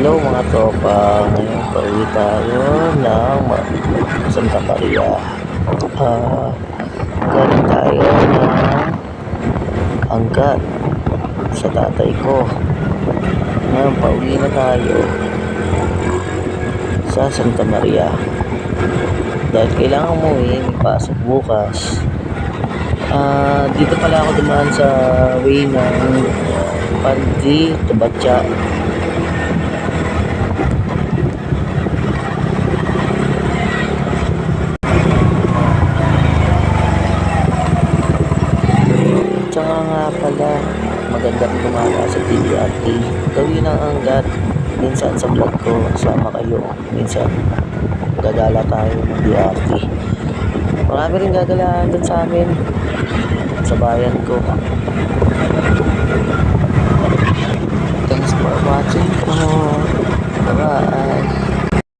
Hello mga tropa, ngayon pauwi tayo ng Santa Maria. Galing tayo ng Angat sa tatay ko. Ngayon pauwi na tayo sa Santa Maria. Dahil kailangan umuwi, may pasok bukas. Dito pala ako dumaan sa way ng Pandi, Tubatya. Tsaka nga pala, magandang gumana sa TVRT. Gawin ang Angat. Minsan sa vlog ko, sama kayo. Minsan, gagala tayo ng DRT. Marami rin gagalaan din sa amin. Sa bayan ko. Thanks for watching.